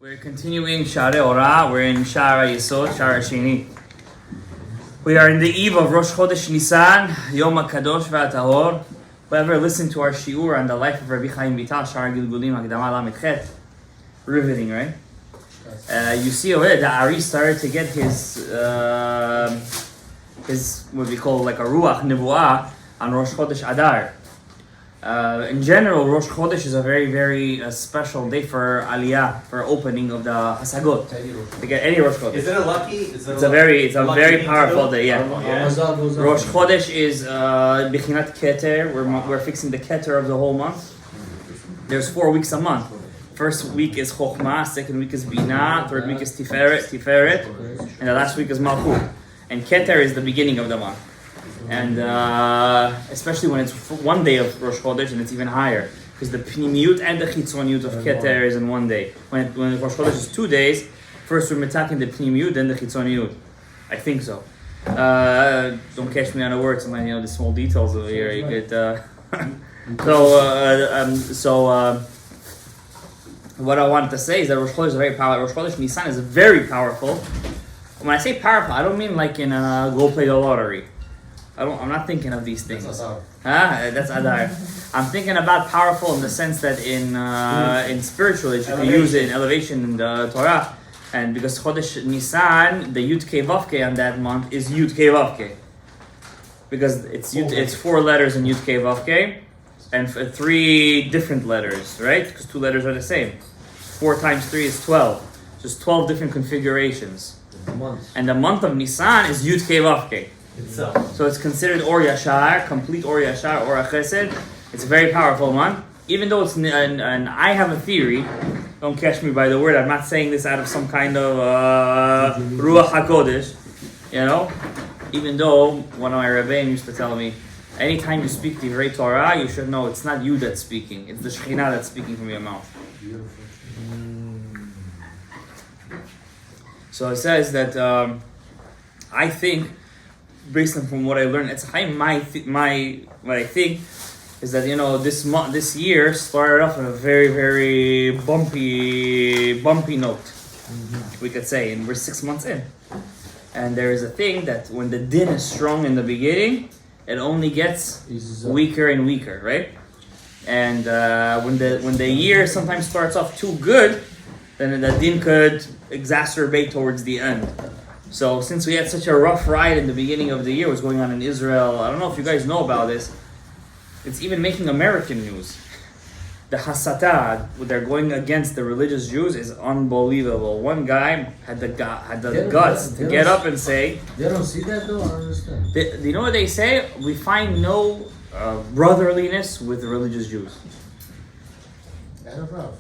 We're continuing Sharei Orah. We're in Sharei Sheni. We are in the eve of Rosh Chodesh Nisan, Yom HaKadosh VaTahor. Whoever listened to our shiur on the life of Rabbi Chaim Vital, Sha'ar Gilgulim Hakdama Lamed Chet, riveting, right? You see over there, the Ari started to get his what we call like a Ruach Nevuah on Rosh Chodesh Adar. In general, Rosh Chodesh is a very, very special day for Aliyah, for opening of the Hasagot. To get any Rosh Chodesh. Is it a lucky? It's a very powerful day. Yeah. Rosh Chodesh is Bichinat Keter. We're fixing the Keter of the whole month. There's 4 weeks a month. First week is Chokhmah, second week is Binah, third week is Tiferet, and the last week is Malchut. And Keter is the beginning of the month. And especially when it's one day of Rosh Chodesh, and it's even higher, because the Pnimiyut and the Chitzoniyut of Keter is in one day. When Rosh Chodesh is 2 days, first we're metaking the Pnimiyut, then the Chitzoniyut. I think so. Don't catch me on a word, sometimes the small details over here. You could. What I wanted to say is that Rosh Chodesh is very powerful. Rosh Chodesh Nisan is very powerful. When I say powerful, I don't mean like in go play the lottery. I'm not thinking of these things. That's Adar. I'm thinking about powerful in the sense that in spiritual, you can use it in elevation in the Torah. And because Chodesh Nisan, the Yud Kei Vav Kei on that month is Yud Kei Vav Kei. Because it's 4 letters in Yud Kei Vav Kei, and 3 different letters, right? Because 2 letters are the same. 4 times 3 is 12. Just 12 different configurations. And the month of Nisan is Yud Kei Vav Kei. So it's considered Or Yashar, complete Or Yashar, Or Chesed. It's a very powerful month. Even though it's, and I have a theory, don't catch me by the word, I'm not saying this out of some kind of Ruach HaKodesh, even though one of my Rebbeim used to tell me, anytime you speak Divrei Torah, you should know it's not you that's speaking, it's the Shekhinah that's speaking from your mouth. So it says that I think, based on from what I learned, it's what I think is that this year started off on a very, very bumpy note, we could say, and we're 6 months in. And there is a thing that when the din is strong in the beginning, it only gets weaker and weaker, right? And when the year sometimes starts off too good, then the din could exacerbate towards the end. So since we had such a rough ride in the beginning of the year, what's going on in Israel, I don't know if you guys know about this, it's even making American news. The Hasatah, they're going against the religious Jews, is unbelievable. One guy had the guts to get up and say... They don't see that though? I don't understand. You know what they say? We find no brotherliness with the religious Jews.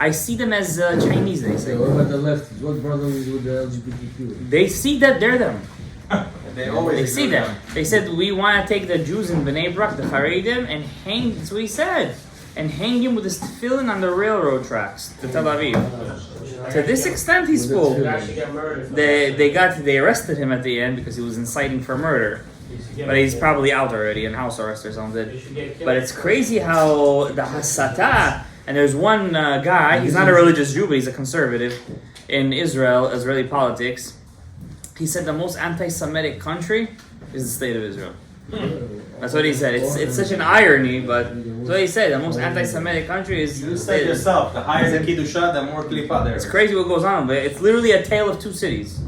I see them as Chinese, they say. What about the lefties? What brotherly with the LGBTQ? They see that they're them. They see them. They said, we want to take the Jews in Bnei Brak, the Haredim, and hang, that's what he said, and hang him with his tefillin on the railroad tracks to Tel Aviv. To this extent he spoke. They arrested him at the end because he was inciting for murder. But he's probably out already in house arrest or something. But it's crazy how the Hasatah. And there's one guy, he's not a religious Jew, but he's a conservative in Israeli politics. He said the most anti-Semitic country is the state of Israel. That's what he said. It's such an irony, but that's what he said. The most anti-Semitic country is... You said yourself, the higher the Kiddusha, the more Klippa there. It's crazy what goes on, but it's literally a tale of 2 cities.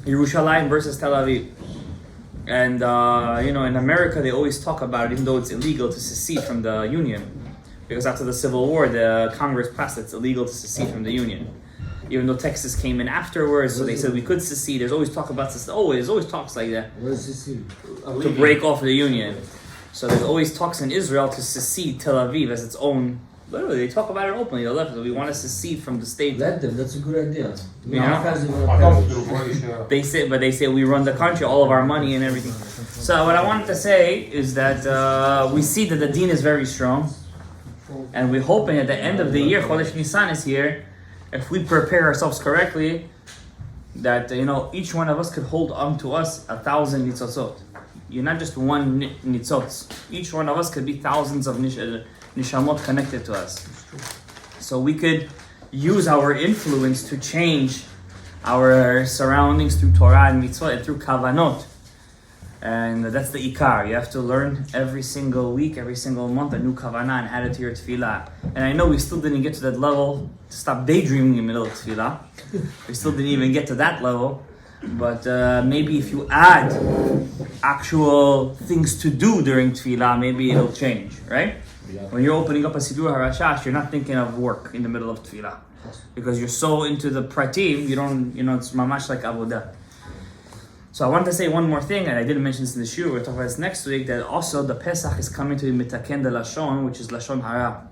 Yerushalayim versus Tel Aviv. And, in America, they always talk about it, even though it's illegal to secede from the Union. Because after the Civil War, the Congress passed it's illegal to secede from the Union. Even though Texas came in afterwards, so they said we could secede. There's always talk about secede. There's always talks like that. What is secede? To break off the Union. So there's always talks in Israel to secede Tel Aviv as its own... Literally, they talk about it openly. The left, we want to secede from the state. Let them. That's a good idea. They say we run the country, all of our money and everything. So what I wanted to say is that we see that the deen is very strong, and we're hoping at the end of the year, Chodesh Nisan is here. If we prepare ourselves correctly, that each one of us could hold on to us 1,000 nitzotzot. You're not just one nitzotz. Each one of us could be thousands of nishamot connected to us. So we could use our influence to change our surroundings through Torah and mitzvah and through kavanot. And that's the ikar. You have to learn every single week, every single month, a new kavanah and add it to your tefillah. And I know we still didn't get to that level to stop daydreaming in the middle of tefillah. We still didn't even get to that level. But maybe if you add actual things to do during tefillah, maybe it'll change, right? When you're opening up a Sidur HaRashash, you're not thinking of work in the middle of tefillah. Because you're so into the pratim, it's mamash like avodah. So I want to say one more thing, and I didn't mention this in the shiur, we'll talk about this next week, that also the Pesach is coming to be mitaken de lashon, which is lashon hara.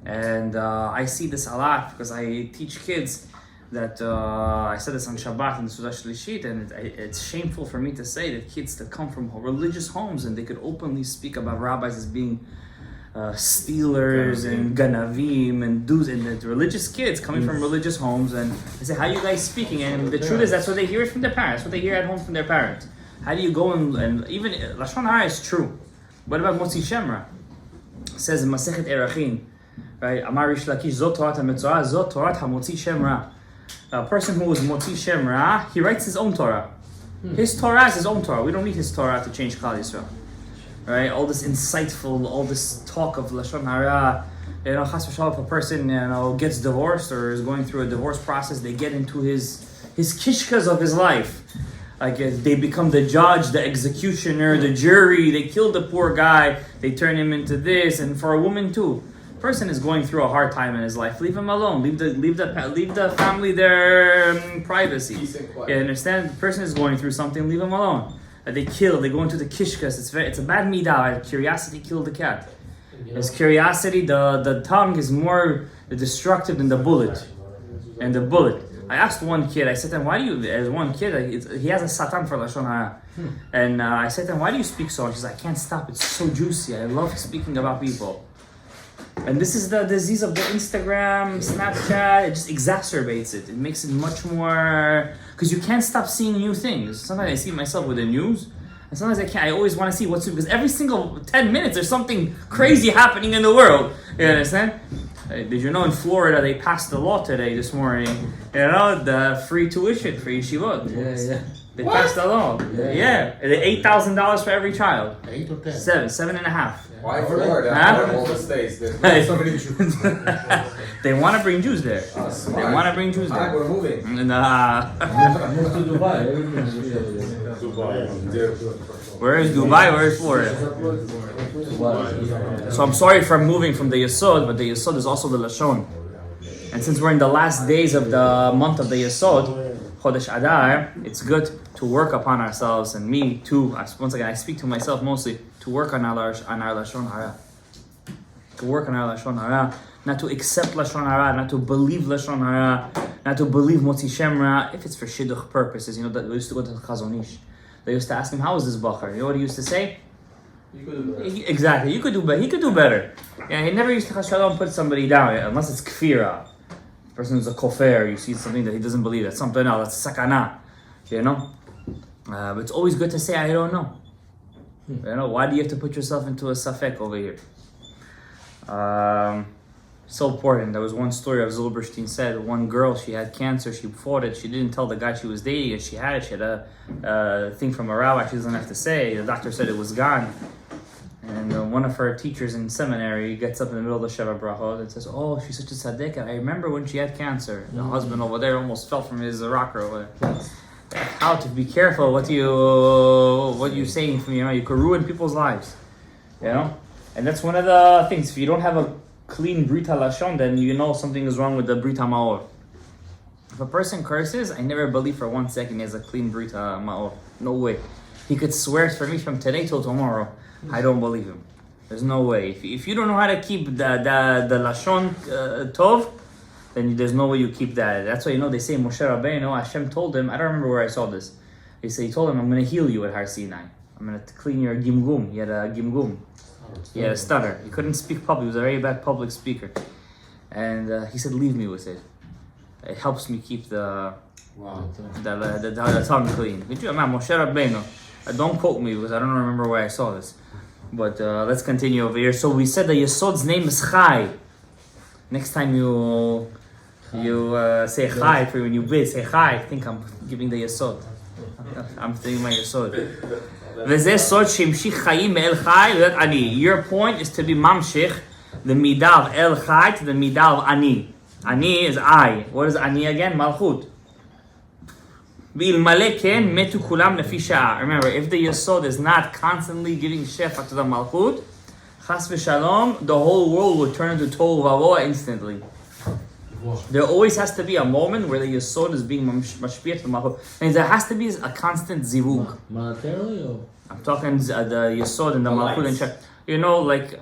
And I see this a lot because I teach kids that, I said this on Shabbat in the Sudah Shlishit, and it's shameful for me to say that kids that come from religious homes and they could openly speak about rabbis as being stealers and ganavim and dudes, and the religious kids coming from religious homes, and they say, how are you guys speaking? And the truth is, that's what they hear it from their parents, what they hear at home from their parents. How do you go and even lashon hara is true. What about motzi shemra? It says in Masechet Erachin, right? Amar Rish Lakish, zot Torat HaMetzorah, zot Torat HaMotzi Shemra. A person who is motzi shemra, he writes his own Torah. His Torah is his own Torah. We don't need his Torah to change Klal Yisrael. Right, all this insightful, all this talk of lashon hara. Chas v'shalom, if a person gets divorced or is going through a divorce process, they get into his kishkas of his life. Like they become the judge, the executioner, the jury. They kill the poor guy. They turn him into this. And for a woman too, person is going through a hard time in his life. Leave him alone. Leave the family their privacy. You understand? The person is going through something. Leave him alone. They kill, they go into the kishkas. It's a bad midah. Curiosity killed the cat. His curiosity, the tongue is more destructive than the bullet. And the bullet. I asked one kid, I said to him, why do you, as one kid, he has a satan for lashon hara. And I said to him, why do you speak so much? He's like, I can't stop, it's so juicy. I love speaking about people. And this is the disease of the Instagram, Snapchat. It just exacerbates it. It makes it much more, because you can't stop seeing new things. Sometimes I see myself with the news, and sometimes I can't. I always want to see what's new, because every single 10 minutes there's something crazy happening in the world. You understand? Did you know in Florida they passed the law today, this morning? The free tuition for yeshivot. Yeah. They passed the law. Yeah. $8,000 for every child. 8 or 10? 7.5. Why Florida? Huh? Out of all the states, there's so many Jews. They want to bring Jews there. They want to bring Jews Alright, there. we're moving. Move to Dubai. Where is Dubai? Where is Florida? So I'm sorry for moving from the Yesod, but the Yesod is also the Lashon. And since we're in the last days of the month of the Yesod, Chodesh Adar, it's good to work upon ourselves, and me too. Once again, I speak to myself mostly, to work on our Lashon Hara. To work on our Lashon Hara, not to accept Lashon Hara, not to believe Lashon Hara, not to believe Motzi Shemra, if it's for Shidduch purposes. That we used to go to the Chazon Ish. They used to ask him, how is this Bachar? You know what he used to say? You could do better. Exactly, you could do better. He could do better. Yeah, he never used to Shalom put somebody down, unless it's kfira. The person is a kofer, you see something that he doesn't believe, that's something else, that's sakana. But it's always good to say, I don't know. Why do you have to put yourself into a safek over here? So important. There was one story of Zilberstein said, one girl, she had cancer, she fought it, she didn't tell the guy she was dating, and she had it, she had a thing from a rabbi she doesn't have to say, the doctor said it was gone. And one of her teachers in seminary gets up in the middle of the Sheva Brachot and says, oh, she's such a tzaddik, I remember when she had cancer. The husband over there almost fell from his rocker over there. How to be careful what you're saying from you could ruin people's lives. And that's one of the things. If you don't have a clean Brit HaLashon, then you know something is wrong with the Brit HaMaor. If a person curses, I never believe for 1 second he has a clean Brit HaMaor. No way. He could swear for me from today till tomorrow. I don't believe him. There's no way. If you don't know how to keep the Lashon Tov, then there's no way you keep that. That's why they say Moshe Rabbeinu, Hashem told him, I don't remember where I saw this. He told him, I'm going to heal you at Har Sinai. I'm going to clean your gimgum. He had a gimgum. He had a stutter. He couldn't speak public. He was a very bad public speaker. And he said, leave me with it. It helps me keep the tongue clean. Moshe Rabbeinu. Don't quote me because I don't remember where I saw this. But let's continue over here. So we said the Yesod's name is Chai. Next time you You say chai for when you bid. Say chai. I think I'm giving the yesod. I'm thinking my yesod. וזה סוד שהמשיך חיים מאל חי להיות עני. Your point is to be ממשיך the midah of el chai to the midah of ani. Ani is I. What is ani again? Malchut. ואלמלא כן מתו כולם לפי שעה. Remember, if the yesod is not constantly giving shefa to the malchut, chas v'shalom, the whole world will turn into tohu vavoah instantly. There always has to be a moment where the yesod is being mashpiyah to the malchut. And there has to be a constant zivug. Monetarily or? I'm talking the yesod and the malchut and check. You know, like,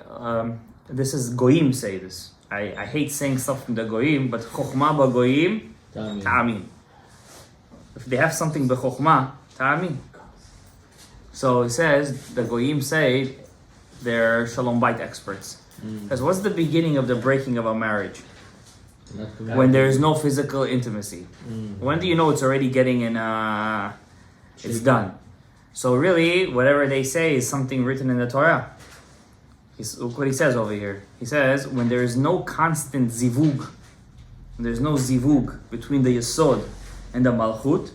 this is goyim say this. I hate saying stuff from the goyim, but chokhmah b'goyim, ta'amin. If they have something b'chokhmah, ta'amin. So it says, the goyim say they're shalom bait experts. Because what's the beginning of the breaking of a marriage? When there is no physical intimacy. When do you know it's already getting in, it's done? So really, whatever they say is something written in the Torah. Look what he says over here. He says, when there is no constant zivug, when there's no zivug between the yesod and the malchut,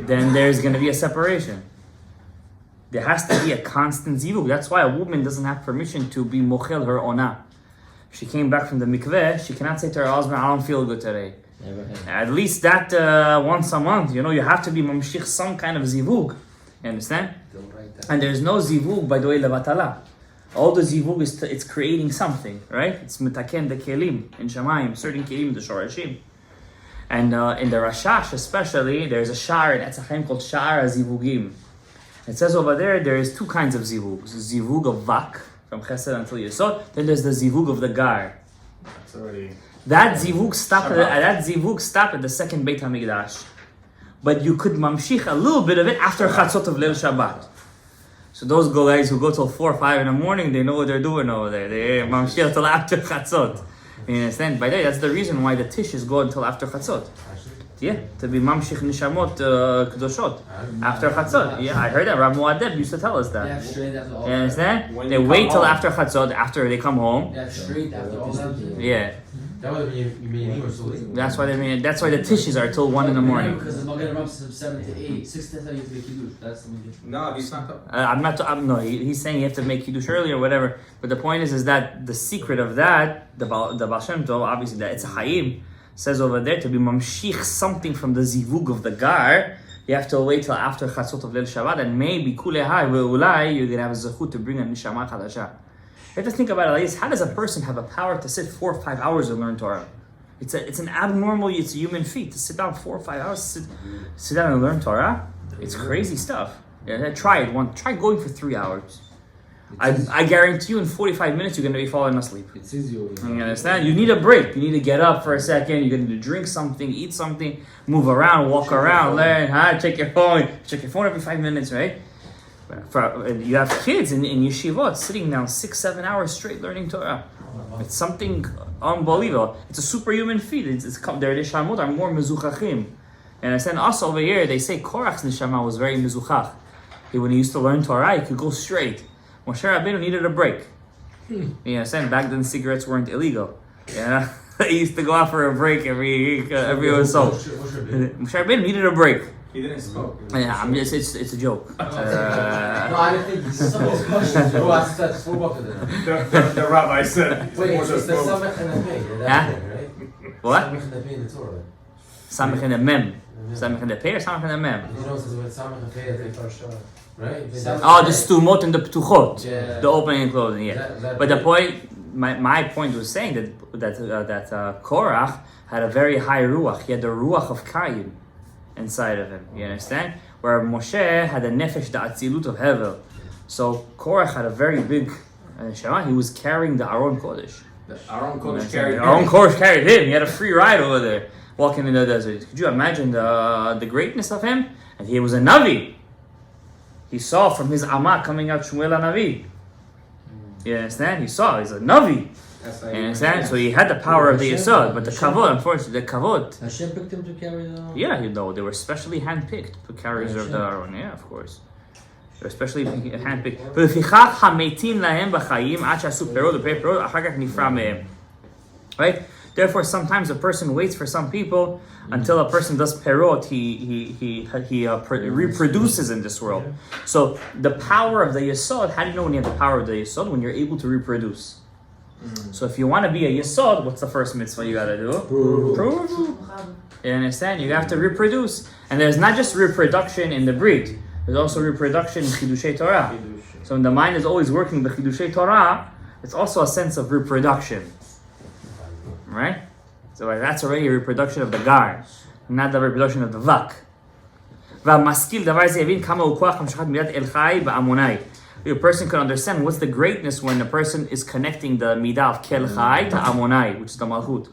then there's going to be a separation. There has to be a constant zivug. That's why a woman doesn't have permission to be mochel her ona. She came back from the mikveh, she cannot say to her husband, I don't feel good today. At least that once a month, you have to be mamshich some kind of zivug. You understand? And there's no zivug by the way levatala. All the zivug is it's creating something, right? It's metaken the kelim in Shamayim, certain kelim in the shorashim. And in the Rashash especially, there's a shar in Etzachim called shar zivugim. It says over there is two kinds of zivugs. Zivug of vak, from chesed until yesod. Then there's the zivug of the gar. That zivug stopped at the second Beit HaMikdash. But you could mamshich a little bit of it after chatzot of Leil Shabbat. So those guys who go till 4 or 5 in the morning, they know what they're doing over there. They mamshich till after chatzot. You understand? By the way, that's the reason why the tishes go until after chatzot. Yeah, to be mamshich nishamot kedoshot after chatzot. Yeah, I heard that. Rav Muad'Dib used to tell us that. You understand? They wait till after chatzot, after they come home. Yeah. That's why that's why the tishes are till 1 in the morning. Because the Magen Rav says 7 to 8, 6 to 8 you have to make kiddush. That's the No, he's not. No, he's saying you have to make kiddush early or whatever. But the point is that the secret of that, the Baal Shem Tov, obviously that it's a hayim, says over there to be mamshich something from the zivug of the gar. You have to wait till after chatzot of Leil Shabbat, and maybe kulehai ve'ulai you're gonna have a zechut to bring a neshama chadasha. You have to think about it like this. How does a person have a power to sit 4 or 5 hours and learn Torah? It's an abnormal, it's a human feat to sit down 4 or 5 hours, sit down and learn Torah. It's crazy stuff. Yeah, try it. Try going for 3 hours. I guarantee you in 45 minutes you're going to be falling asleep. It's easier. You understand? You need a break. You need to get up for a second. You're going to drink something, eat something, move around, walk around, learn, check your phone. Check your phone every 5 minutes, right? You have kids in yeshivot sitting down 6-7 hours straight learning Torah. It's something unbelievable. It's a superhuman feat. Their neshamot are more mezuchachim. And then also over here, they say Korach's neshama was very mezuchach. When he used to learn Torah, he could go straight. Moshe Rabbeinu needed a break. You understand? Back then, cigarettes weren't illegal. Yeah, he used to go out for a break every so. Moshe Rabbeinu needed a break. He didn't smoke. Yeah, it's a joke. No, I didn't think some of those questions. Who asked that? The rabbi said. Wait, it's the Samech and the Pei. Huh? Right? What? Samech and the Pei in the Torah. Samech and the Mem. Samech and the Pei or Samech and the Mem? You know, it says when Samech and Pei at the first shot. Right? Oh, the stumot and the ptuchot. Yeah. The opening and closing, yeah. But the point, my point was saying that Korach had a very high ruach. He had the ruach of Kayin inside of him. You understand? Where Moshe had the nefesh, the atzilut of Hevel. So Korach had a very big neshama. He was carrying the Aron Kodesh. The Aron Kodesh carried him. Aron Kodesh carried him. He had a free ride over there, walking in the desert. Could you imagine the greatness of him? And he was a Navi. He saw from his Amah coming out Shmuel HaNavi. You understand? He saw, he's a Navi. You understand? So he had the power of the Yesod, but the Kavod, unfortunately, the Kavod. Hashem picked him to carry the... Yeah, they were specially handpicked for carriers of the Aron. Yeah, of course. They were specially handpicked. Right? Therefore, sometimes a person waits for some people until a person does perot, he reproduces in this world. So the power of the Yesod, how do you know when you have the power of the Yesod? When you're able to reproduce. So if you want to be a Yesod, what's the first mitzvah you gotta do? Prove. You understand? You have to reproduce. And there's not just reproduction in the breed. There's also reproduction in Chidushei Torah. So when the mind is always working the Chidushei Torah, it's also a sense of reproduction. Right? So that's already a reproduction of the gar, not the reproduction of the vak. A person can understand what's the greatness when a person is connecting the midah of kel chai to amonai, which is the malchut.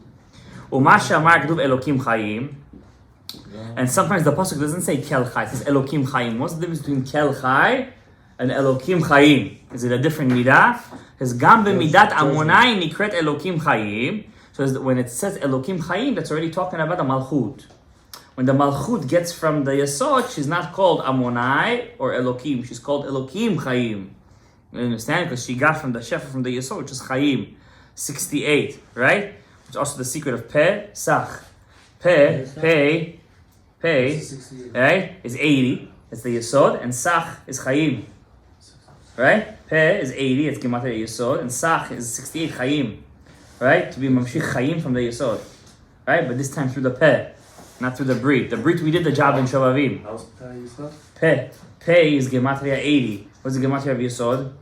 And sometimes the pasuk doesn't say kel chai, it says elokim chaim. What's the difference between kel chai and elokim chaim? Is it a different midah? Because gam b'midat amonai nikret elokim chaim. So when it says elokim chaim, that's already talking about the malchut. When the malchut gets from the yesod, she's not called amonai or elokim. She's called elokim chaim. You understand? Because she got from the shefa from the yesod, which is chaim. 68, right? Which is also the secret of peh, sach. Peh, right, is 80. It's the yesod, and sach is chaim. Right? Peh is 80, it's gematria yesod, and sach is 68 chaim. Right? To be mamshich chaim from the yesod. Right? But this time through the peh, not through the brit. The brit, we did the job in Shovavim. How's the yesod? Peh. Peh is gematria 80. What's the gematria of yesod?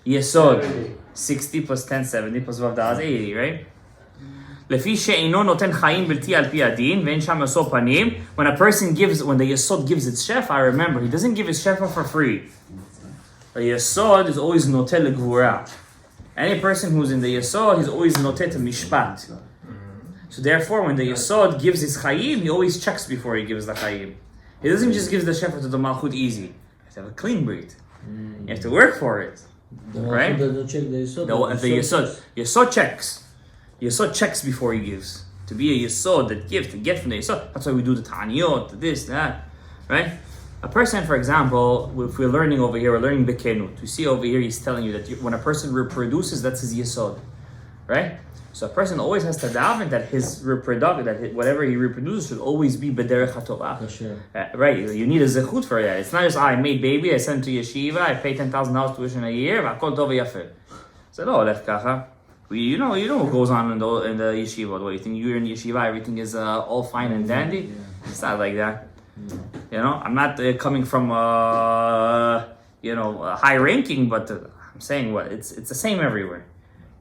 Yesod. 60 plus 10, 70 plus vavda is 80, right? לפי שאינו נותן חיים בלתי על פי הדין, ואין שם משוא פנים, when a person gives, when the yesod gives its shefa, remember, he doesn't give his shefa for free. The yesod is always noteh legvura. Any person who's in the yesod, he's always noteh to mishpat. So therefore, when the yesod gives his chayim, he always checks before he gives the chayim. He doesn't just give the shefa to the malchut easy. You have to have a clean breed. You have to work for it. Right? Doesn't check the yesod. The yesod checks. Yesod checks before he gives. To be a yesod that gives, to get from the yesod. That's why we do the ta'aniyot, this, that. Right? A person, for example, if we're learning over here, we're learning bekenut. We see over here, he's telling you that when a person reproduces, that's his yesod. Right? So a person always has to daven that his whatever he reproduces should always be b'derech haTorah. Sure. Right? You need a zechut for that. It's not just, I made baby, I sent to yeshiva, I pay $10,000 tuition a year, v'akol tov v'yafeh. So no, left kacha. You know what goes on in the yeshiva. What, you think you're in yeshiva, everything is all fine and dandy? Yeah. It's not like that. Yeah. You know, I'm not coming from high ranking, but I'm saying it's the same everywhere.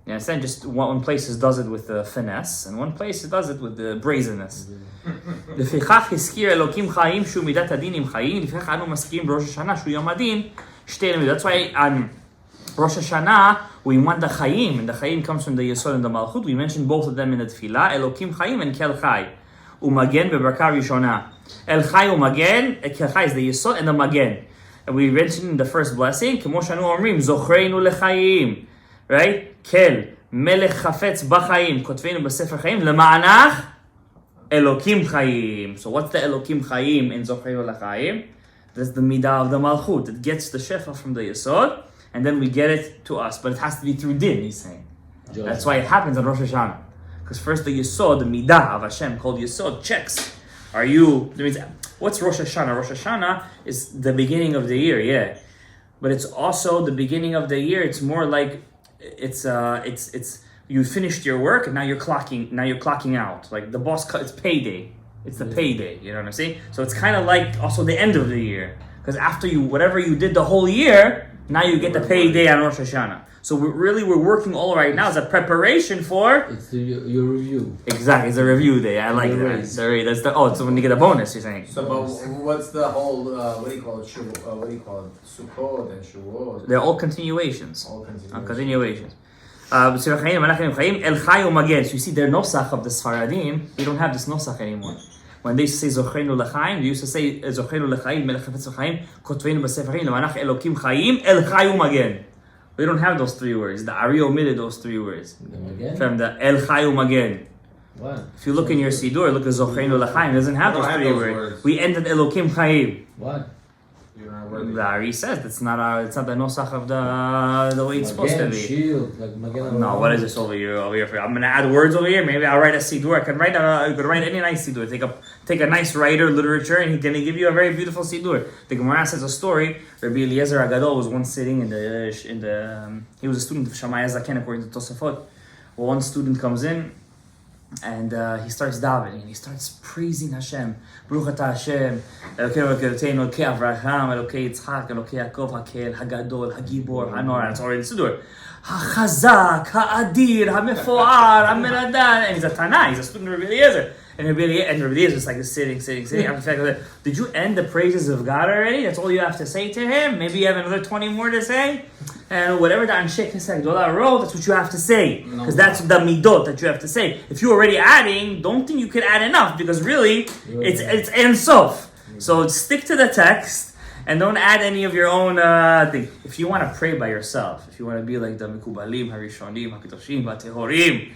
You understand? Just one places does it with finesse, and one place does it with the brazenness. לפיכך הזכיר אלוקים חיים שהוא מידת הדין עם חיים, לפיכך אנו מזכירים בראש השנה שהוא יום הדין שתי למידות. That's why on Rosh Hashanah we want the chayim, and the chayim comes from the yesod and the malchut. We mentioned both of them in the tefillah, elokim chayim and kel chai. Umagen bebarka rishona. El chai umagen, kel chai is the yesod and the magen. And we mentioned in the first blessing, כמו שאנו אומרים, זוכרנו לחיים. Right? kel, melech chafetz b'chayim, כותבנו בספר חיים, למענך elokim chayim. So what's the elokim chayim in זוכרנו לחיים? That's the midah of the malchut. It gets the shefa from the yesod, and then we get it to us. But it has to be through din, he's saying. That's why it happens on Rosh Hashanah. Because first the yesod, the midah of Hashem called yesod, checks. What's Rosh Hashanah? Rosh Hashanah is the beginning of the year, yeah. But it's also the beginning of the year. It's more like it's you finished your work and now you're clocking out. Like the boss, it's payday. It's the payday. You know what I'm saying? So it's kind of like also the end of the year. Because after whatever you did the whole year, now you get the payday on Rosh Hashanah. So we're working all right now as a preparation for... It's your review. Exactly, it's a review day. I like that. Sorry, so when you get a bonus, you're saying. So, but what's the whole, what do you call it, Sukkot and Shavuot? They're all continuations. All Continuations. El Chai Umagen. So you see, their nosach of the Sfaradim, they don't have this nosach anymore. When they say Zochreinu L'chaim, they used to say Zochreinu L'chaim, Melech Chafetz L'chaim, Kotvenu B'Sefer Chaim, Lemanach Elokim Chaim, El Chai Umagen. We don't have those three words. The Ari omitted those three words. From the El Chai Umagen. What? If you look in your Siddur, look at Zochreinu L'chaim, it doesn't have those three words. We ended Elokim Chaim. What? You're not worthy. The Ari says it's not the nosach of the way it's supposed to Magen, be. shield, like Magen No, what is this over here? I'm gonna add words over here. Maybe I'll write a sidur. I could write any nice sidur. Take a nice writer, literature, and he's gonna give you a very beautiful sidur. The Gemara says a story. Rabbi Eliezer Agadol was once sitting in the he was a student of Shammai Zaken according to Tosafot. One student comes in and he starts davening and he starts praising Hashem. Baruch atah Hashem, Elokeinu Elokeinu, Elokei Avraham, Elokei Yitzchak, Elokei Yaakov, Hakel, Hagadol, Hagibor, Hanor. That's already the sidur. HaChazak, HaAdir, HaMefoar, HaMeradan. And he's a Tanai, he's a student of Rabbi Eliezer. And Rabbi Eliezer is like sitting. Did you end the praises of God already? That's all you have to say to him? Maybe you have another 20 more to say? And whatever the Anshe Knesset Gdolah wrote, that's what you have to say. Because that's the midot that you have to say. If you're already adding, don't think you could add enough. Because really, it's Ein Sof. So stick to the text. And don't add any of your own thing. If you want to pray by yourself, if you want to be like the Mikubalim, Harishonim, Hakitoshim, Batehorim,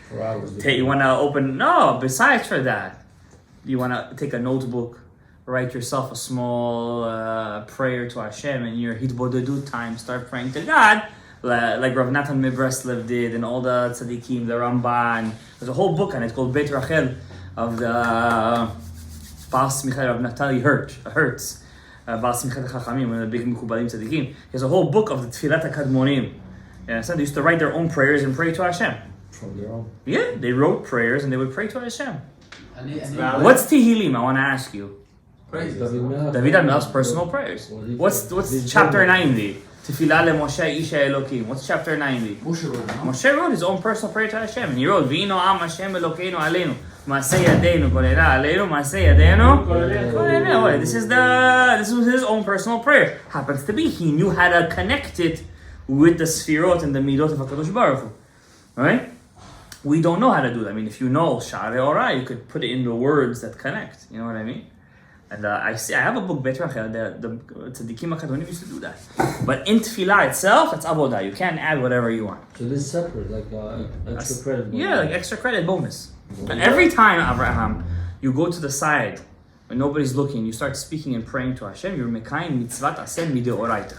you want to open, no, besides for that, you want to take a notebook, write yourself a small prayer to Hashem, and your Hitbodedut time, start praying to God, like Rav Natan Mibreslev did, and all the tzaddikim, the Ramban. There's a whole book on it called Beit Rachel of the Baal Smicha of Naftali Hertz. Baal Simchat HaChachamim, one of the big Mekubalim Tzadikim. He has a whole book of the Tfilat HaKadmonim. Yeah, so they used to write their own prayers and pray to Hashem. From their own. Yeah, they wrote prayers and they would pray to Hashem. And What's Tehillim? I want to ask you. Praises. David HaMelech's personal prayers. What's chapter 90? Tefillah leMoshe Isha Elokim. What's chapter 90? Moshe wrote his own personal prayer to Hashem. And he wrote, V'ino am Hashem Elokeinu aleinu. Masei yadeinu kolena aleinu. Masei yadeinu kolena. This was his own personal prayer. Happens to be, he knew how to connect it with the Sfirot and the Midot of HaKadosh Baruch Hu. Right? We don't know how to do that. I mean, if you know Sharei Orah, you could put it in the words that connect. You know what I mean? And I have a book, Beit Rachel, the Tzaddikim HaKadonim used to do that. But in Tefillah itself, it's avodah. You can add whatever you want. So this is separate, like extra credit bonus. Yeah, like extra credit bonus. And every time, Abraham, you go to the side, when nobody's looking, you start speaking and praying to Hashem, you're mekayim mitzvat aseh mideoraita.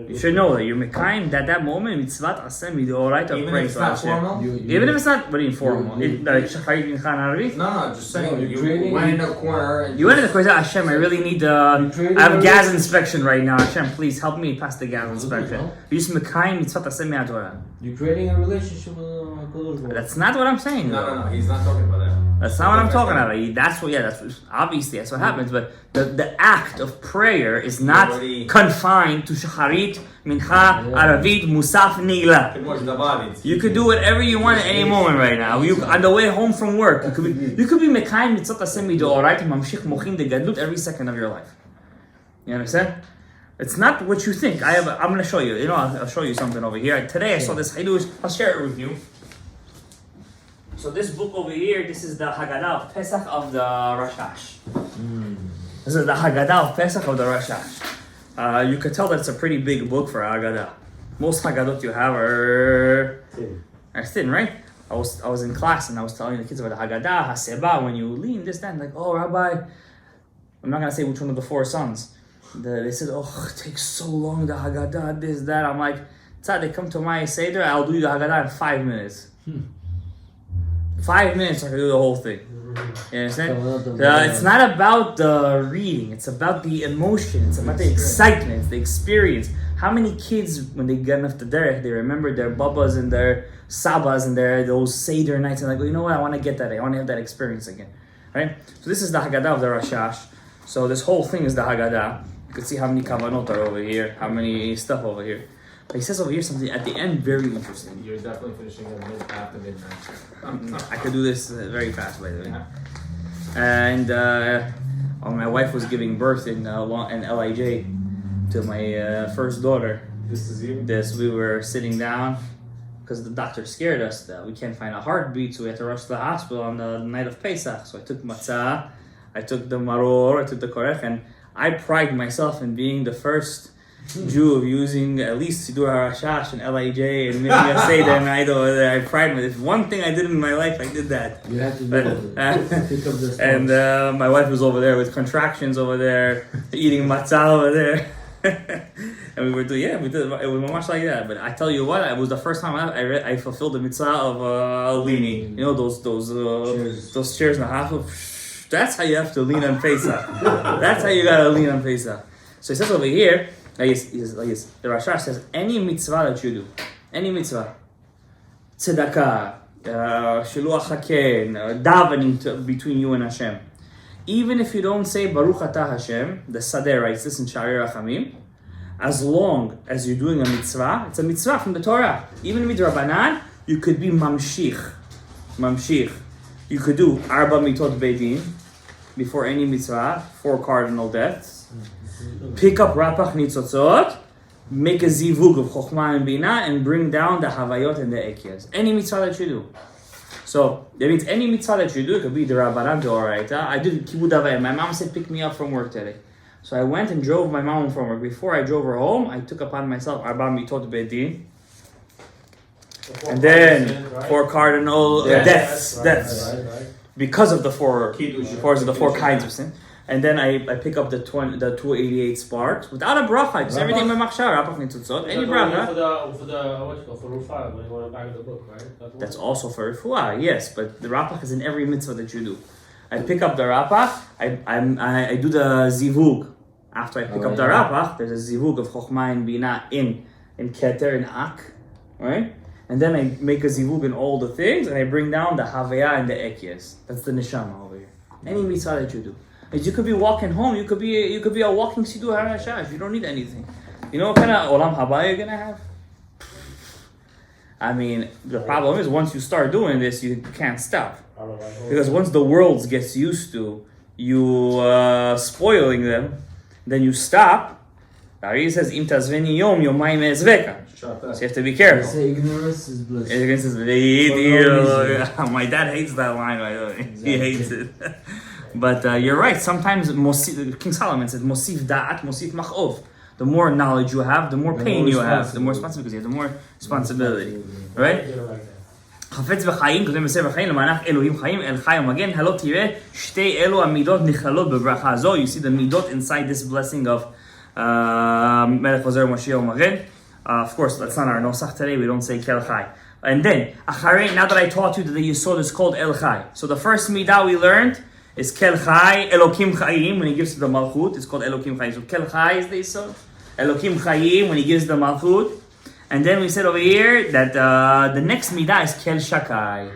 You should know that you're mekayim that moment, mitzvat aseh mideoraita, Even praying if it's to not Hashem. formal? Even if it's not very informal. Like Shacharit Mincha Arvit. No, just saying. you're You training- went in a corner and You went in the question, Hashem, I really need I have gas inspection right now. Hashem, please help me pass the gas inspection. You just mekayim mitzvat aseh mideoraita. You're creating a relationship with HaKadosh Baruch Hu. That's not what I'm saying. though. No, he's not talking about that. That's not what I'm talking about. That's obviously that's what happens. But the act of prayer is not Already- confined to Shacharit, Mincha, Aravit, Musaf, Nila. You could do whatever you want at any moment right now. You on the way home from work, you could be Mekayim Mitzvot Aseh Midoraita Mamshich Mochin de Gadlut every second of your life. You understand? It's not what you think. I'm going to show you. You know, I'll show you something over here. Today I saw this Hidush. I'll share it with you. So this book over here, this is the Haggadah of Pesach of the Rashash. This is the Haggadah of Pesach of the Rashash. You could tell that it's a pretty big book for Haggadah. Most Haggadot you have are thin, right? I was in class and I was telling the kids about the Haggadah, Haseba, when you lean, this, that, and like, oh, Rabbi, I'm not going to say which one of the four sons. They said, oh, it takes so long, the Haggadah, this, that. I'm like, they come to my Seder, I'll do the Haggadah in 5 minutes. 5 minutes I can do the whole thing. You understand? It's not about the reading, it's about the emotion, it's about the excitement, it's the experience. How many kids, when they get enough to derech, they remember their babas and their sabas and those Seder nights and like, well, you know what, I want to get that, I want to have that experience again. Right? So this is the Haggadah of the Rashash. So this whole thing is the Haggadah. You can see how many kavanot are over here, how many stuff over here. But he says over here something at the end very interesting. You're definitely finishing after midnight. I could do this very fast, by the way. And my wife was giving birth in LIJ to my first daughter. This is you? We were sitting down because the doctor scared us that we can't find a heartbeat, so we had to rush to the hospital on the night of Pesach. So I took matzah, I took the maror, I took the korech, and I pride myself in being the first Jew of using at least Sidur HaRashash and LIJ and making a Seder night over there. I pride myself. If one thing I did in my life, I did that. You have to do But, it. Pick up the and my wife was over there with contractions over there, eating matzah over there. And we did it was much like that. But I tell you what, it was the first time I fulfilled the mitzvah of Lini. You know those chairs and a half of. That's how you have to lean on Pesach. That's how you gotta lean on Pesach. So he says over here, the Rashash says, any mitzvah that you do, any mitzvah, tzedakah, shiluach haken, davening between you and Hashem, even if you don't say Baruch Atah Hashem, the Sadeh writes this in Sharei Rachamim, as long as you're doing a mitzvah, it's a mitzvah from the Torah. Even midrabanan, you could be mamshich. You could do arba mitot beidin before any mitzvah, 4 cardinal deaths. Pick up rapach nitzotzot, make a zivug of chokhmah and bina, and bring down the havayot and the ekias. Any mitzvah that you do. So that means any mitzvah that you do, it could be the rabbanan to oraita. I did kibud avayim. My mom said pick me up from work today. So I went and drove my mom from work. Before I drove her home, I took upon myself arba mitot beidin. And then 4 cardinal deaths. Right. Because of the 4 kinds of sin. And then I pick up the 288 sparks without a bracha. Just everything by machshar, rapach nitzotzot, any bracha. For Rufa, when you go back of the book, right? That's also for refuah, yes, but the rapach is in every mitzvah that you do. I pick up the rapach, I do the zivug. After I pick up the rapach, there's a zivug of chokhmah and bina in keter, in ak, right? And then I make a zivug in all the things, and I bring down the havaya and the ekias. That's the neshama over here. Any mitzvah that you do. You could be walking home, you could be a walking Sidur HaRashash. You don't need anything. You know what kind of Olam Haba you're gonna have? I mean, the problem is once you start doing this, you can't stop. Because once the world gets used to you spoiling them, then you stop. He says, Im tazveni yom yomayim ezveka. So you have to be careful. Say ignorance is bliss. Ignorance is my dad hates that line, by the way. Exactly. He hates it. But you're right. Sometimes King Solomon said, "Mosif da'at, mosif machov." The more knowledge you have, the more pain you have, the more responsibility. The more responsibility, right? חפץ בחיים, כותב בספר בחיים, למענך אלוהים חיים, אל חי ומגן, הלא תראה שתי אלו המידות נכללות בברכה הזו. You see the midot inside this blessing of מלך חוזר ומשיח ומגן. Of course, that's not our nosach today. We don't say kel chai. And then, now that I taught you that the yesod is called el chai. So the first midah we learned is kel chai, elokim chayim, when he gives to the malchut, it's called elokim chayim. So kel chai is the yesod. Elokim chayim, when he gives the malchut. And then we said over here that the next midah is kel shakai.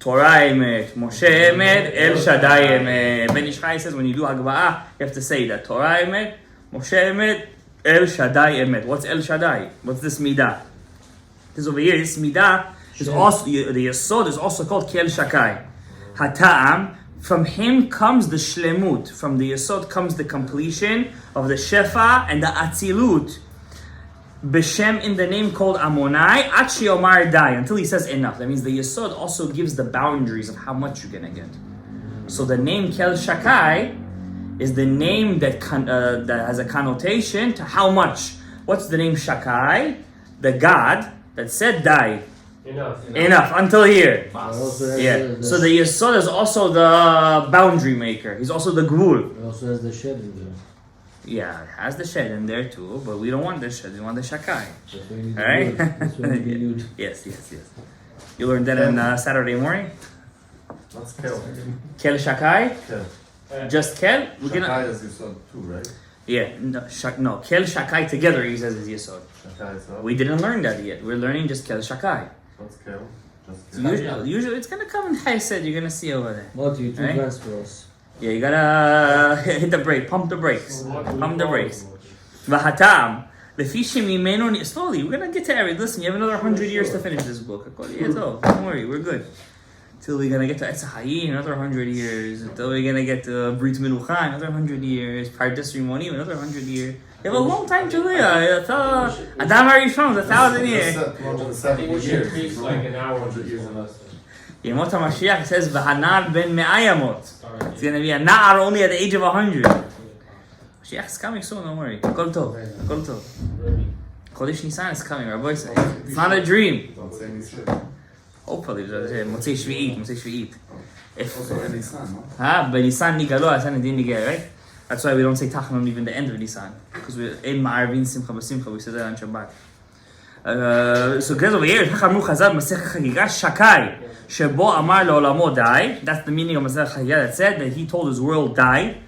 Torah emet, Moshe emet, El Shaddai emet. Ben Ish Chai says when you do Hagva'ah, you have to say that Torah emet, Moshe emet, El Shaddai emet. What's El Shaddai? What's this midah? This over here, this midah is also, the yesod is also called Kel Shakai. Hata'am, from him comes the shlemut. From the yesod comes the completion of the shefa and the atzilut. B'Shem, in the name called Amonai, Achi Omar Dai, until he says enough. That means the Yesod also gives the boundaries of how much you're gonna get. So the name Kel Shakai is the name that has a connotation to how much. What's the name Shakai? The God that said Dai. Enough until here. Yeah. So the Yesod is also the boundary maker. He's also the Gvul. It also has the shed in there. Yeah, it has the shed in there too, but we don't want the shed, we want the shakai. Alright? Yes. You learned that on Saturday morning? What's kel? Kel shakai? Kel. Just kel? Shakai is yesod too, right? Yeah, no, kel shakai together he says is yesod. Shakai is what? We didn't learn that yet, we're learning just kel shakai. What's kel? Just kel. Usually it's gonna come in chesed, you're gonna see over there. What you two guys for us? Yeah, you gotta hit the brake, pump the brakes. Vahatam. Slowly, we're gonna get to everything. Listen, you have another 100 years to finish this book. Don't worry, we're good. Till we're gonna get to Etz HaChaim, another 100 years. Until we're gonna get to Brit Menucha, another 100 years. Pardes Rimoni, another 100 years. You have a long time to live. Adam HaRishon is 1,000 years. 270 years. It's like an hour. 100 years and less. Yemot HaMashiach says, V'hanar ben me'ayamot. It's going to be a na'ar only at the age of 100. Mashiach is coming soon, don't worry. Kol tov. Kol tov. Chodesh Nisan is coming, Rabbi said. It's not a dream. Don't say any shit. Hopefully, Motzei Shvi'it. Also in Nisan, no? B'Nisan nigalo, Nisan didn't get right? That's why we don't say Tachanun even the end of Nisan. Because we're in Ma'arvin Simcha B'Simcha, we say that on Shabbat. So it goes over here, Chachamru Chazal Masech Chagiga Shakai Shebo Amar Le'olamo Dai. That's the meaning of Masech Chagiga that said that he told his world die.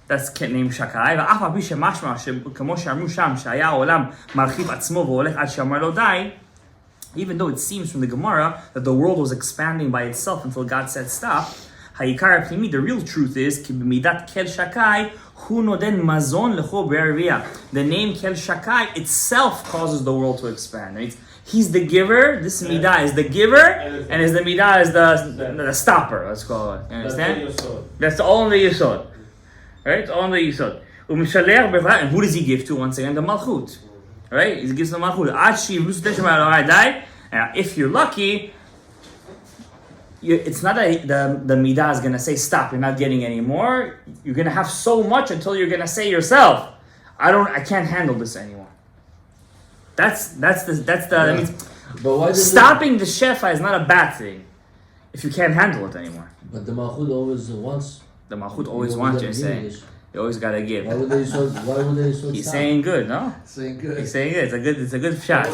That's named Shakai. ואף על פי שמשמע כמו שאמרו שם שהיה העולם מרחיב עצמו והולך עד שאמר לו די. Even though it seems from the Gemara that the world was expanding by itself until God said stop, Hayikar Pnimi, the real truth is ki b'midat kel shakai hu noden mazon lecho be'arviyah. The name kel shakai itself causes the world to expand. Right? He's the giver. This midah is the giver, and the midah is the stopper. Let's call it. You understand? That's all in the yesod. Right? It's all in the yesod. And who does he give to? Once again, the malchut. Right? He gives the malchut. If you're lucky, it's not that the midah is going to say stop. You're not getting any more. You're going to have so much until you're going to say yourself, I can't handle this anymore. That means But why does stopping the shefa is not a bad thing if you can't handle it anymore. But the Malchut always wants. The malchut always wants. You're saying you always gotta give. Why would they so He's saying good, no? Saying good. He's saying good. It's a good shot.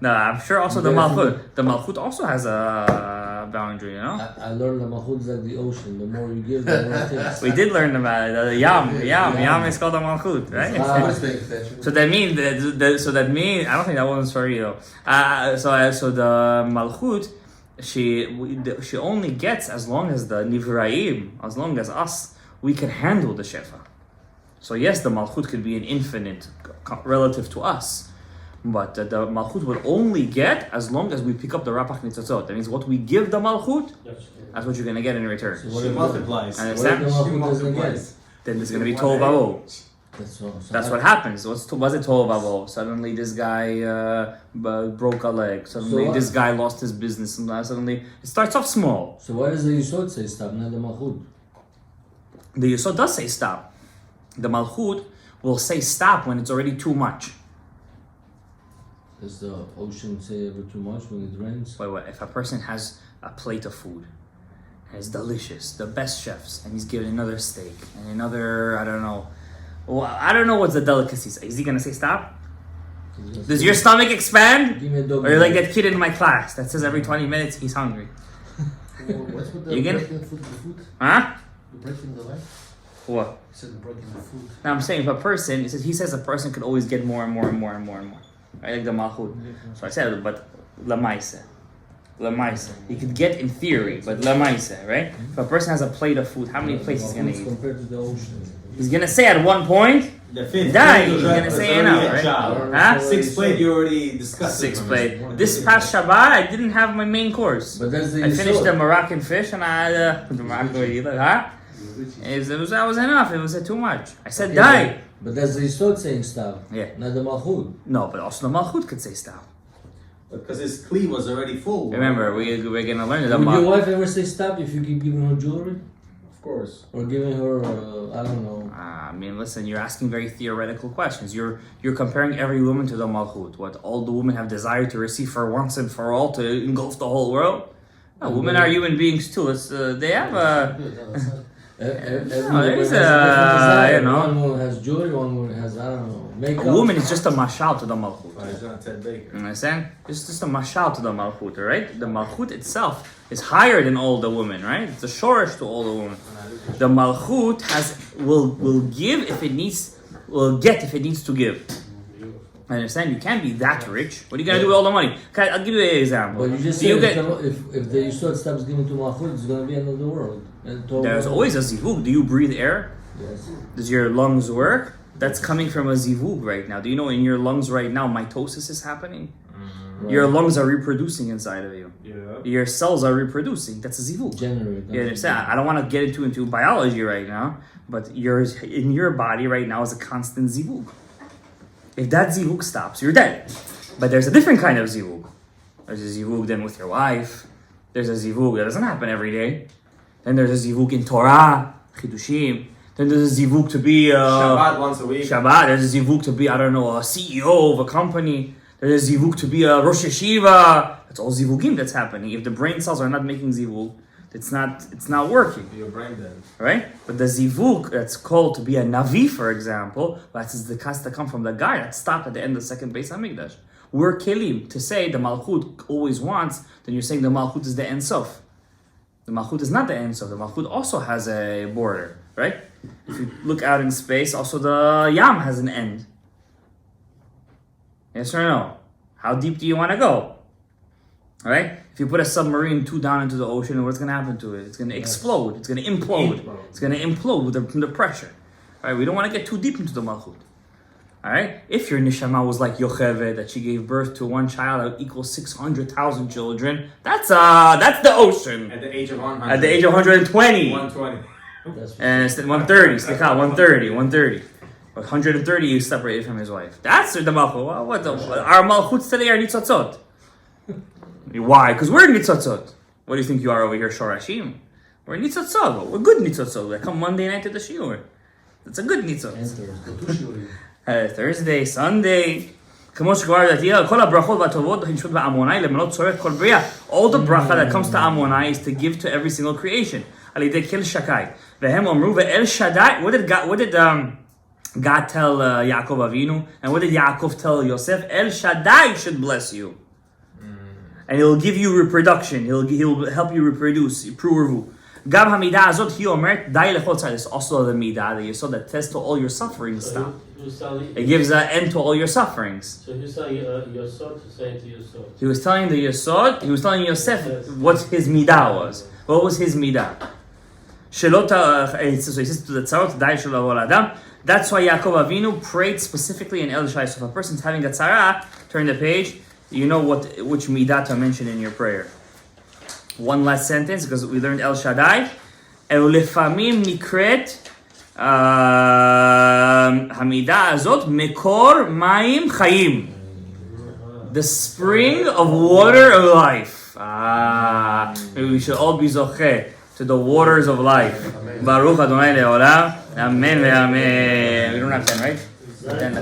No, I'm sure also the malchut also has a boundary, you know? I learned the Malchut is like the ocean. The more you give, the more it takes. We did learn about it. The yam is called a malchut, right? So that means I don't think that one's for you. So the malchut, she only gets as long as the nivraim, as long as us, we can handle the shefa. So yes, the malchut could be an infinite relative to us. But the malchut will only get as long as we pick up the rapach nitzotzot. That means what we give the malchut, that's what you're going to get in return. So She multiplies. Understand? What if the Malchut doesn't get? Then there's going to be tol vavo. That's what happens. Was it tol vavo? Suddenly this guy broke a leg. Suddenly this guy lost his business. And suddenly it starts off small. So why does the Yisod say stop, not the Malchut? The Yisod does say stop. The malchut will say stop when it's already too much. Does the ocean say ever too much when it rains? Wait. If a person has a plate of food and it's delicious, the best chefs, and he's given another steak and another, I don't know what's the delicacies. Is he gonna say stop? Does your stomach expand? Give me a dog. Or you're like that kid in my class that says every 20 minutes he's hungry. What's with the You gonna- breaking the food? Huh? The breaking the leg? What? You said the breaking the food. Now I'm saying if a person, he says a person could always get more and more and more and more and more. Right? Like the malchut. So I said, but lamaisa. He could get in theory, but lamaisa, right? If a person has a plate of food, how many plates he's gonna eat? Compared to the ocean. He's gonna say at one point, The fifth die. plate He's is gonna say already enough, a right? job. Huh? 6 plate you already discussed. Six plate. This past Shabbat, I didn't have my main course. But that's the I finished the Yisod. Moroccan fish and the Moroccan, huh? That was enough. It was too much. I said die. But that's the Yisod saying stop. Yeah. Not the Malchut. No, but also the malchut could say stop. Because his cleave was already full. Remember, we're gonna learn that. Would your wife ever say stop if you keep giving her jewelry? Of course. Or giving her, I don't know. I mean, listen, you're asking very theoretical questions. You're comparing every woman to the malchut. What, all the women have desire to receive for once and for all to engulf the whole world? No, women are human beings too. They have a... Every there's woman has a different desire. you know. One woman has jewelry, one woman has, I don't know, makeup. A woman is just a mashal to the malchut. It's not Ted Baker. You understand? It's just a mashal to the malchut, right? The malchut itself is higher than all the women, right? It's a shorish to all the women. The malchut will give if it needs, will get if it needs to give. I understand? You can't be that rich. What are you gonna do with all the money? Okay, I'll give you an example. But you just Do you said get- if the Yisod stops giving to Malchut, it's going to be another world. And to- There's always a zivug. Do you breathe air? Yes. Does your lungs work? That's coming from a zivug right now. Do you know in your lungs right now mitosis is happening? Right. Your lungs are reproducing inside of you. Yeah. Your cells are reproducing. That's a zivug. Generate. You understand? I don't want to get into biology right now, but in your body right now is a constant zivug. If that zivug stops, you're dead. But there's a different kind of zivug. There's a zivug then with your wife. There's a zivug that doesn't happen every day. Then there's a zivug in Torah, Chidushim. Then there's a zivug to be Shabbat once a week. Shabbat. There's a zivug to be, I don't know, a CEO of a company. There's a zivug to be a Rosh Yeshiva. That's all zivugim that's happening. If the brain cells are not making zivug, it's not working. Your brain dead. Right? But the zivug that's called to be a navi, for example, that's the has to come from the guy that stopped at the end of the second Beis Hamikdash. We're kelim to say the Malchut always wants, then you're saying the Malchut is the Ein Sof. The Malchut is not the Ein Sof. The Malchut also has a border, right? If you look out in space, also the Yam has an end. Yes or no? How deep do you want to go? All right? If you put a submarine too down into the ocean, what's going to happen to it? It's going to explode. It's going to implode. It's going to implode from the pressure. All right? We don't want to get too deep into the Malchut. All right? If your neshama was like Yocheved, that she gave birth to one child that equals 600,000 children, that's the ocean. At the age of 100. At the age of 120. 120. And instead 130. 130. 130 you separated from his wife. That's the Malchut. Our Malchuts today are Nitzotzot. Why? Because we're Nitzotzot. What do you think you are over here, Shorashim? We're Nitzotzot. We're good Nitzotzot. I come Monday night to the Shiur. It's a good Nitzot. Thursday, Sunday. All the bracha that comes to Ammonai is to give to every single creation. What did God tell Yaakov Avinu? And what did Yaakov tell Yosef? El Shaddai should bless you. And he'll give you reproduction. He'll help you reproduce. Gam hamidah azot hi omert dai lechol tzad. It's also the midah that you saw that test to all your sufferings stop. It gives an end to all your sufferings. So he's saying Yosod to say to Yosod. He was telling the Yosod, he was telling Yosef what his midah was. What was his midah? So he says to the tzarot, dai shelo avol adam. That's why Yaakov Avinu prayed specifically in El Shai. So if a person's having a tzara, turn the page, you know which midah to mention in your prayer. One last sentence, because we learned El Shaddai. Ulefamim nikret hamidah azot mekor mayim chayim. The spring of water of life. Maybe we should all be zocheh to the waters of life. Baruch Adonai le'olam. Amen ve'amen. We don't have 10, right? 10.